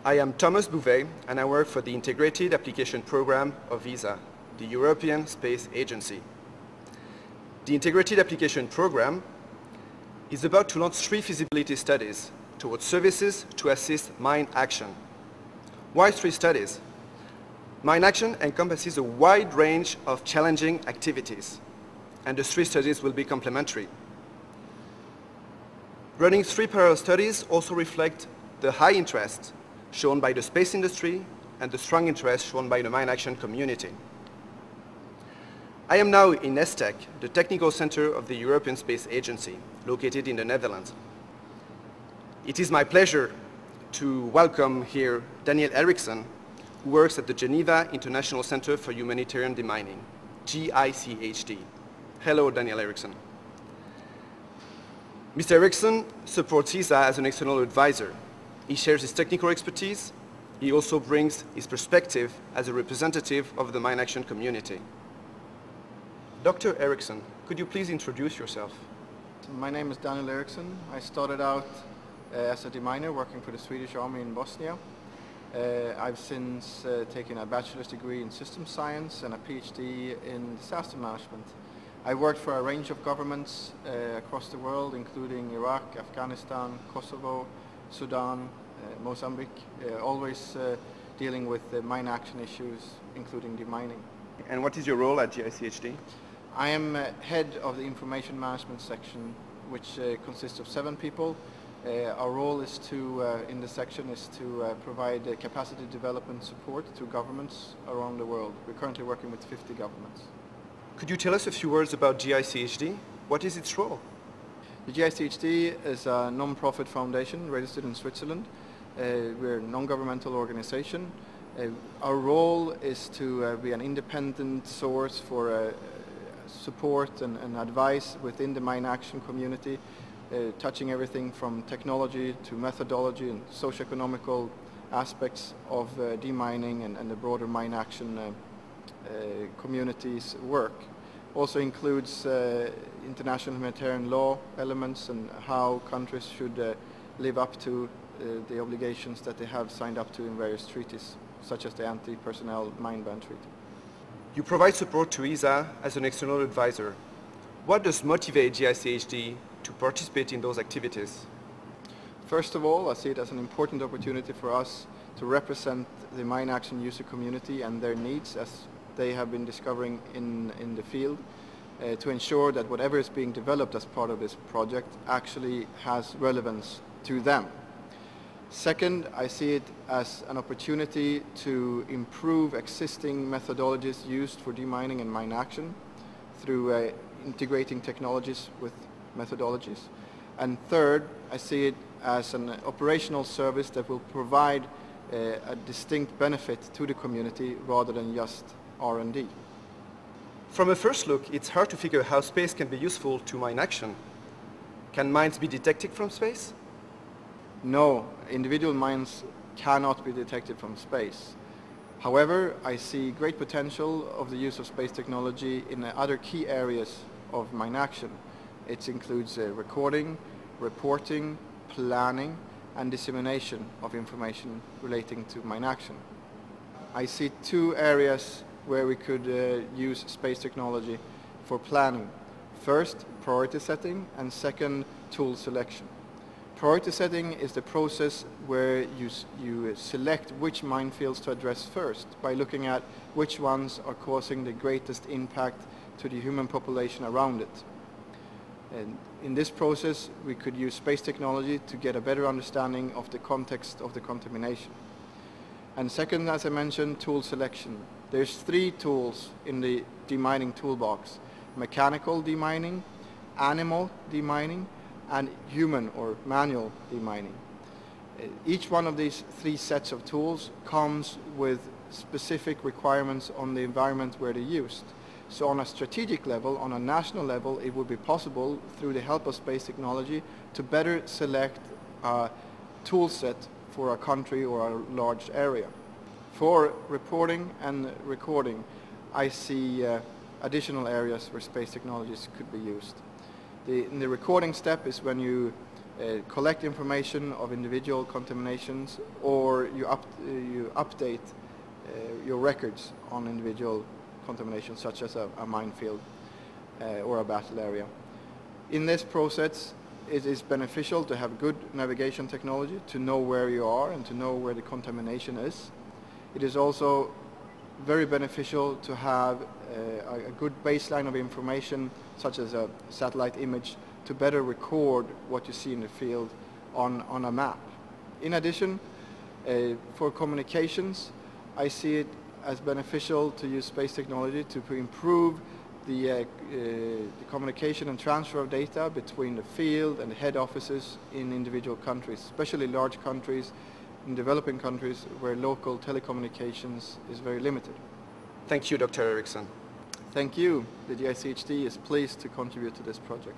I am Thomas Bouvet and I work for the Integrated Application Program of ESA, the European Space Agency. The Integrated Application Program is about to launch 3 feasibility studies towards services to assist mine action. Why 3 studies? Mine action encompasses a wide range of challenging activities, and the 3 studies will be complementary. Running 3 parallel studies also reflect the high interest shown by the space industry and the strong interest shown by the mine action community. I am now in ESTEC, the technical center of the European Space Agency, located in the Netherlands. It is my pleasure to welcome here Daniel Erickson, who works at the Geneva International Center for Humanitarian Demining, GICHD. Hello, Daniel Erickson. Mr. Erickson supports ESA as an external advisor. He shares his technical expertise. He also brings his perspective as a representative of the mine action community. Dr. Erickson, could you please introduce yourself? My name is Daniel Erickson. I started out as a deminer working for the Swedish Army in Bosnia. I've since taken a bachelor's degree in systems science and a PhD in disaster management. I worked for a range of governments across the world, including Iraq, Afghanistan, Kosovo, Sudan, Mozambique, always dealing with mine action issues, including demining. And what is your role at GICHD? I am head of the information management section, which consists of 7 people. Our role is to, in the section, is to provide capacity development support to governments around the world. We're currently working with 50 governments. Could you tell us a few words about GICHD? What is its role? The GICHD is a non-profit foundation registered in Switzerland. We're a non-governmental organization. Our role is to be an independent source for support and advice within the mine action community, touching everything from technology to methodology and socio-economical aspects of demining and the broader mine action community's work. Also includes international humanitarian law elements and how countries should live up to the obligations that they have signed up to in various treaties, such as the Anti-Personnel Mine Ban Treaty. You provide support to ESA as an external advisor. What does motivate GICHD to participate in those activities? First of all, I see it as an important opportunity for us to represent the mine action user community and their needs as they have been discovering in the field, to ensure that whatever is being developed as part of this project actually has relevance to them. Second, I see it as an opportunity to improve existing methodologies used for demining and mine action through integrating technologies with methodologies. And third, I see it as an operational service that will provide a distinct benefit to the community rather than just R&D. From a first look, it's hard to figure how space can be useful to mine action. Can mines be detected from space? No, individual mines cannot be detected from space. However, I see great potential of the use of space technology in other key areas of mine action. It includes recording, reporting, planning, and dissemination of information relating to mine action. I see 2 areas where we could use space technology for planning. First, priority setting, and second, tool selection. Priority setting is the process where you select which minefields to address first by looking at which ones are causing the greatest impact to the human population around it. And in this process, we could use space technology to get a better understanding of the context of the contamination. And second, as I mentioned, tool selection. There's 3 tools in the demining toolbox: mechanical demining, animal demining, and human or manual demining. Each one of these 3 sets of tools comes with specific requirements on the environment where they're used. So on a strategic level, on a national level, it would be possible through the help of space technology to better select a tool set for a country or a large area. For reporting and recording, I see additional areas where space technologies could be used. In the recording step is when you collect information of individual contaminations, or you update your records on individual contaminations, such as a minefield or a battle area. In this process, it is beneficial to have good navigation technology to know where you are and to know where the contamination is. It is also very beneficial to have a good baseline of information, such as a satellite image, to better record what you see in the field on a map. In addition, for communications, I see it as beneficial to use space technology to improve the communication and transfer of data between the field and the head offices in individual countries, especially large countries, in developing countries where local telecommunications is very limited. Thank you, Dr. Erickson. Thank you. The GICHD is pleased to contribute to this project.